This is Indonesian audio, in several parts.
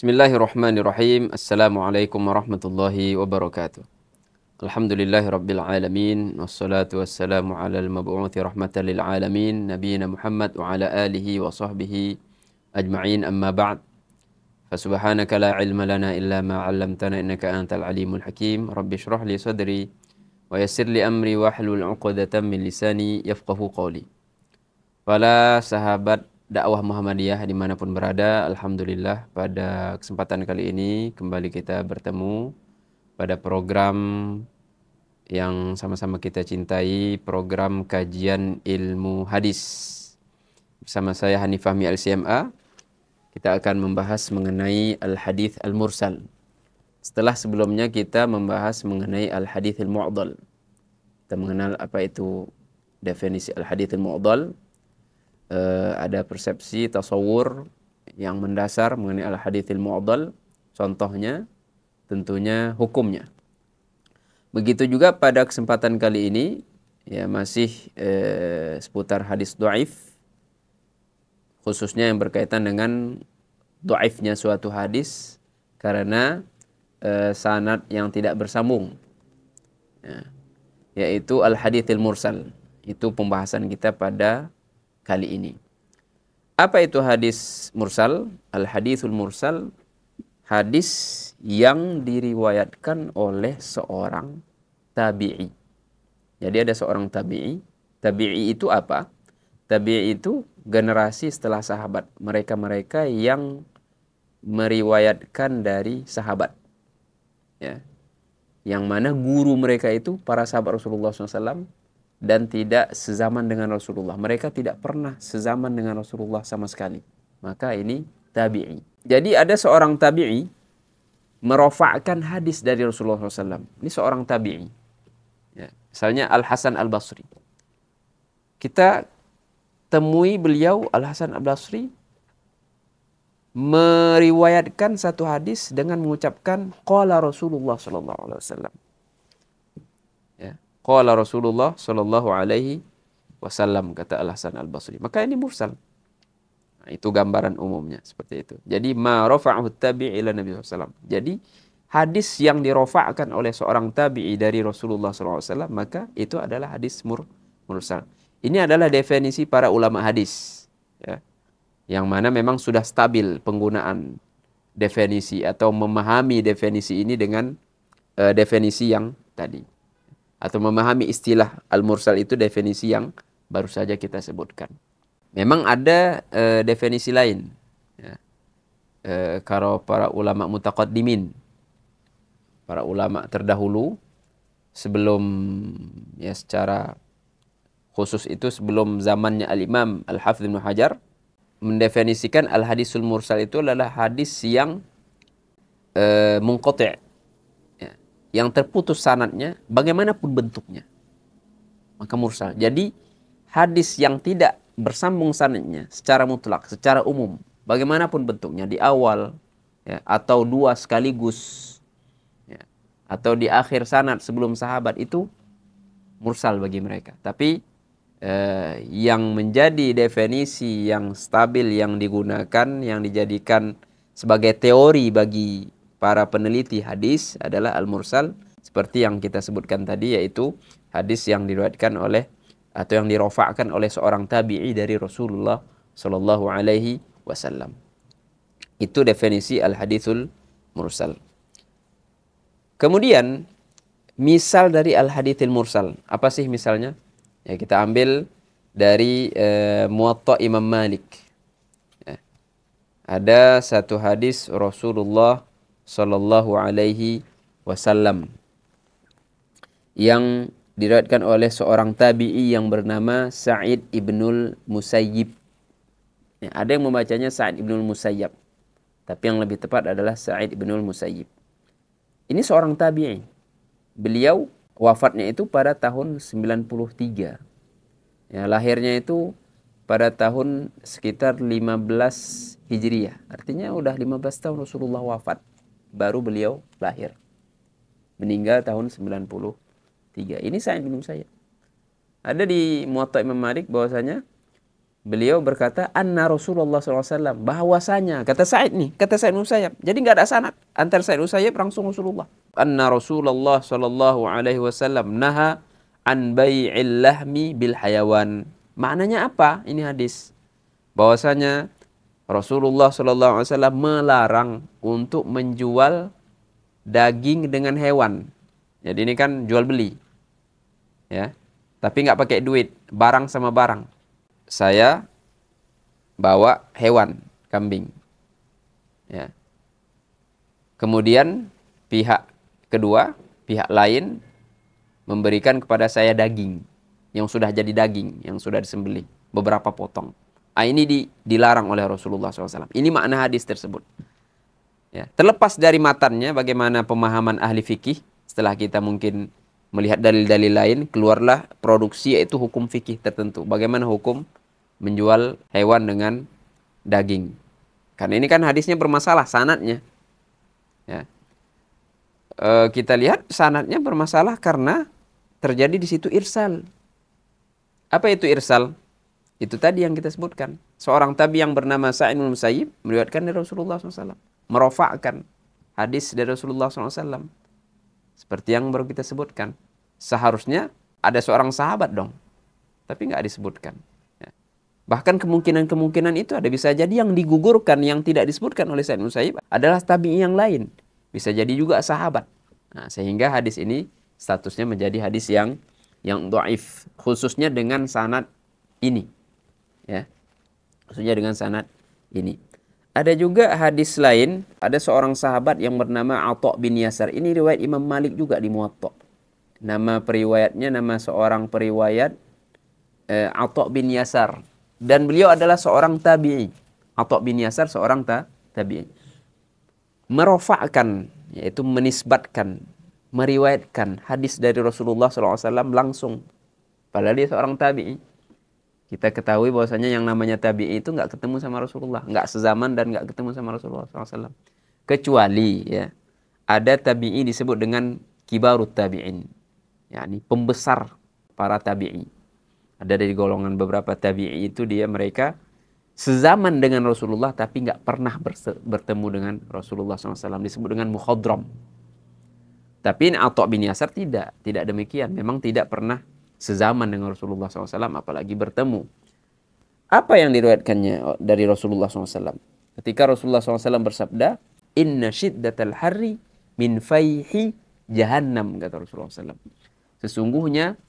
Bismillahirrahmanirrahim. Assalamualaikum warahmatullahi wabarakatuh. Alhamdulillahi rabbil alamin. Wassalatu wassalamu ala al-mab'uthi rahmatan lil alamin. Nabiyyina Muhammad wa ala alihi wa sahbihi ajma'in, amma ba'd. Fasubhanaka la ilma lana illa ma 'allamtana innaka antal alimul hakim. Rabbi shrah li sadri wa yassir li amri wahlul 'uqdatam min lisani yafqahu qawli. Para sahabat dakwah Muhammadiyah dimanapun berada, alhamdulillah pada kesempatan kali ini kembali kita bertemu pada program yang sama-sama kita cintai, program kajian ilmu hadis. Bersama saya Hanif Fahmi LCMA, kita akan membahas mengenai al-hadits al-mursal. Setelah sebelumnya kita membahas mengenai al-hadits al-mu'dhal. Kita mengenal apa itu definisi al-hadits al-mu'dhal. Ada persepsi tasawur yang mendasar mengenai al-haditsil mu'dhal. Contohnya tentunya hukumnya. Begitu juga pada kesempatan kali ini ya masih seputar hadis dhaif, khususnya yang berkaitan dengan dhaifnya suatu hadis karena sanad yang tidak bersambung, ya, yaitu al-haditsil mursal. Itu pembahasan kita pada kali ini. Apa itu hadis mursal? Al-haditsul mursal, hadis yang diriwayatkan oleh seorang tabi'i. Jadi ada seorang tabi'i. Tabi'i itu apa? Tabi'i itu generasi setelah sahabat. Mereka-mereka yang meriwayatkan dari sahabat. Ya. Yang mana guru mereka itu para sahabat Rasulullah SAW dan tidak sezaman dengan Rasulullah. Mereka tidak pernah sezaman dengan Rasulullah sama sekali. Maka ini tabi'i. Jadi ada seorang tabi'i merofa'kan hadis dari Rasulullah SAW. Ini seorang tabi'i. Ya. Misalnya Al-Hasan Al-Basri. Kita temui beliau, Al-Hasan Al-Basri, meriwayatkan satu hadis dengan mengucapkan qala Rasulullah SAW. Qala Rasulullah sallallahu alaihi wasallam, kata Al-Hasan Al-Basri. Maka ini mursal. Nah, itu gambaran umumnya seperti itu. Jadi ma rafa'ahu tabi'i ila Nabi sallallahu alaihi wasallam. Jadi hadis yang dirofa'kan oleh seorang tabi'i dari Rasulullah sallallahu alaihi wasallam, maka itu adalah hadis mursal. Ini adalah definisi para ulama hadis, ya. Yang mana memang sudah stabil penggunaan definisi atau memahami definisi ini dengan definisi yang tadi. Atau memahami istilah al-mursal itu definisi yang baru saja kita sebutkan. Memang ada definisi lain. Ya. Kalau para ulama mutaqaddimin, para ulama terdahulu, sebelum ya secara khusus itu sebelum zamannya al-Imam Al-Hafidz Ibnu Hajar, mendefinisikan al-hadisul mursal itu adalah hadis yang munqati', yang terputus sanadnya bagaimanapun bentuknya, maka mursal. Jadi hadis yang tidak bersambung sanadnya secara mutlak, secara umum, bagaimanapun bentuknya, di awal ya, atau dua sekaligus ya, atau di akhir sanad sebelum sahabat, itu mursal bagi mereka. Tapi yang menjadi definisi yang stabil yang digunakan, yang dijadikan sebagai teori bagi para peneliti hadis adalah al-mursal, seperti yang kita sebutkan tadi, yaitu hadis yang diriwayatkan oleh atau yang dirofa'kan oleh seorang tabi'i dari Rasulullah sallallahu alaihi wasallam. Itu definisi al-haditsul mursal. Kemudian misal dari al-haditsul mursal, apa sih misalnya? Ya, kita ambil dari Muwatta Imam Malik. Ya. Ada satu hadis Rasulullah sallallahu alaihi wasallam yang diriwayatkan oleh seorang tabi'i yang bernama Sa'id ibnul Musayyib. Ya, ada yang membacanya Sa'id ibnul Musayyab, tapi yang lebih tepat adalah Sa'id ibnul Musayyib. Ini seorang tabi'i. Beliau wafatnya itu pada tahun 93. Ya, lahirnya itu pada tahun sekitar 15 Hijriah. Artinya udah 15 tahun Rasulullah wafat, baru beliau lahir. Meninggal tahun 93. Ini Sa'id bin Musayyab. Ada di Muwatta Imam Malik bahwasanya Beliau berkata, anna Rasulullah SAW, bahwasanya, kata Sa'id Musayyab. Jadi nggak ada sanad antara Sa'id Musayyab langsung Rasulullah. Anna Rasulullah SAW naha an bai'il lahmi bil hayawan. Maknanya apa ini hadis? Bahwasanya Rasulullah SAW melarang untuk menjual daging dengan hewan. Jadi ini kan jual beli, ya. Tapi nggak pakai duit, barang sama barang. Saya bawa hewan, kambing, ya. Kemudian pihak kedua, pihak lain memberikan kepada saya daging yang sudah jadi daging, yang sudah disembelih, beberapa potong. Ini dilarang oleh Rasulullah SAW. Ini makna hadis tersebut. Ya. Terlepas dari matannya, bagaimana pemahaman ahli fikih, setelah kita mungkin melihat dalil-dalil lain, keluarlah produksi yaitu hukum fikih tertentu. Bagaimana hukum menjual hewan dengan daging. Karena ini kan hadisnya bermasalah, sanadnya. Ya. Kita lihat sanadnya bermasalah karena terjadi di situ irsal. Apa itu irsal? Itu tadi yang kita sebutkan. Seorang tabi yang bernama Sa'id bin Musayyib meriwayatkan dari Rasulullah SAW. Merofakkan hadis dari Rasulullah SAW. Seperti yang baru kita sebutkan. Seharusnya ada seorang sahabat dong. Tapi nggak disebutkan. Ya. Bahkan kemungkinan itu ada. Bisa jadi yang digugurkan, yang tidak disebutkan oleh Sa'id bin Musayyib adalah tabi'i yang lain. Bisa jadi juga sahabat. Nah, sehingga hadis ini statusnya menjadi hadis yang dhaif. Khususnya dengan sanad ini. Ya, maksudnya dengan sanad ini. Ada juga hadis lain, ada seorang sahabat yang bernama Atha bin Yasar. Ini riwayat Imam Malik juga di Muwatta. Nama seorang periwayat Atha bin Yasar, dan beliau adalah seorang tabi'i. Atha bin Yasar seorang tabi'i. Merofakkan, yaitu menisbatkan, meriwayatkan hadis dari Rasulullah SAW langsung. Padahal dia seorang tabi'i. Kita ketahui bahwasanya yang namanya tabi'i itu nggak ketemu sama Rasulullah, nggak sezaman dan nggak ketemu sama Rasulullah SAW. Kecuali ya ada tabi'i disebut dengan kibarut tabi'in, yakni pembesar para tabi'i. Ada dari golongan beberapa tabi'i itu mereka sezaman dengan Rasulullah tapi nggak pernah bertemu dengan Rasulullah SAW, disebut dengan mukhadram. Tapi Atha bin Yasar tidak demikian, memang tidak pernah sezaman dengan Rasulullah SAW, apalagi bertemu. Apa yang diriwayatkannya dari Rasulullah SAW? Ketika Rasulullah SAW bersabda, inna syiddatal harri min fayhi jahannam, kata Rasulullah SAW. Sesungguhnya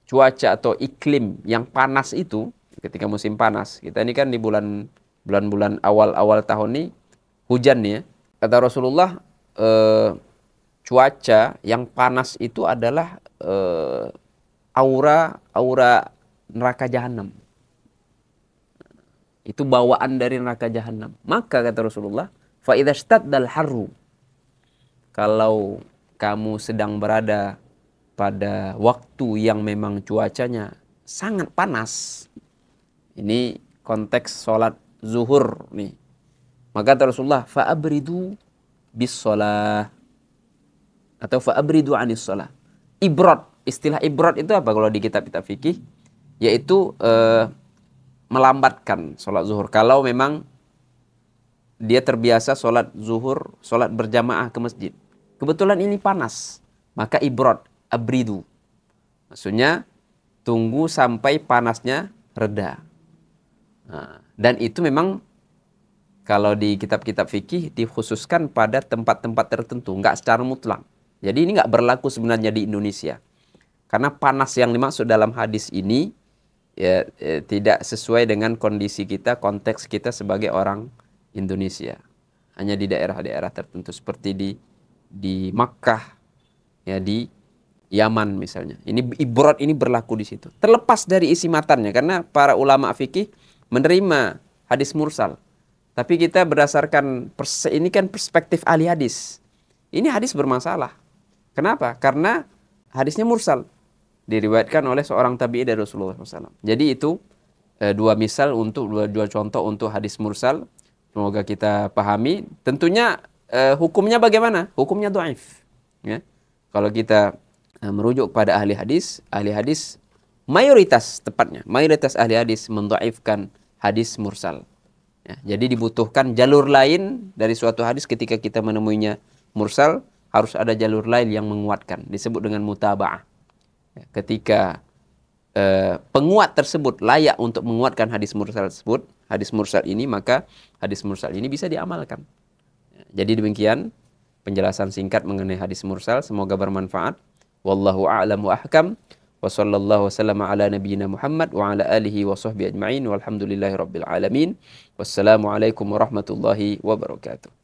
cuaca atau iklim yang panas itu, ketika musim panas, kita ini kan di bulan-bulan awal-awal tahun ini hujan ya. Kata Rasulullah, cuaca yang panas itu adalah aura neraka jahanam. Itu bawaan dari neraka jahanam. Maka kata Rasulullah, fa idza shtaddal harru, kalau kamu sedang berada pada waktu yang memang cuacanya sangat panas. Ini konteks sholat zuhur nih. Maka kata Rasulullah, fa abridu bis shalah, atau fa abridu anis shalah. Ibrad, istilah ibrad itu apa kalau di kitab-kitab fikih? Yaitu melambatkan sholat zuhur. Kalau memang dia terbiasa sholat zuhur, sholat berjamaah ke masjid. Kebetulan ini panas, maka ibrad, abridu. Maksudnya tunggu sampai panasnya reda. Nah, dan itu memang kalau di kitab-kitab fikih dikhususkan pada tempat-tempat tertentu, nggak secara mutlak. Jadi ini nggak berlaku sebenarnya di Indonesia. Karena panas yang dimaksud dalam hadis ini ya, tidak sesuai dengan kondisi kita, konteks kita sebagai orang Indonesia. Hanya di daerah-daerah tertentu seperti di Makkah, ya, di Yaman misalnya. Ini ibrad ini berlaku di situ. Terlepas dari isi matannya, karena para ulama fikih menerima hadis mursal. Tapi kita berdasarkan ini kan perspektif ahli hadis. Ini hadis bermasalah. Kenapa? Karena hadisnya mursal, diriwayatkan oleh seorang tabi'i dari Rasulullah SAW. Jadi itu dua contoh untuk hadis mursal. Semoga kita pahami. Tentunya hukumnya bagaimana? Hukumnya dhaif. Ya. Kalau kita merujuk pada ahli hadis mayoritas ahli hadis mendhaifkan hadis mursal. Ya, jadi dibutuhkan jalur lain dari suatu hadis ketika kita menemuinya mursal, harus ada jalur lain yang menguatkan, disebut dengan mutaba'ah. Ya, ketika penguat tersebut layak untuk menguatkan hadis mursal tersebut, hadis mursal ini, maka hadis mursal ini bisa diamalkan. Ya, jadi demikian penjelasan singkat mengenai hadis mursal, semoga bermanfaat. Wallahu a'lam wa ahkam. Wa sallallahu wasallam ala nabiyyina Muhammad wa ala alihi wa sahbihi ajma'in walhamdulillahi rabbil alamin. Wassalamualaikum warahmatullahi wabarakatuh.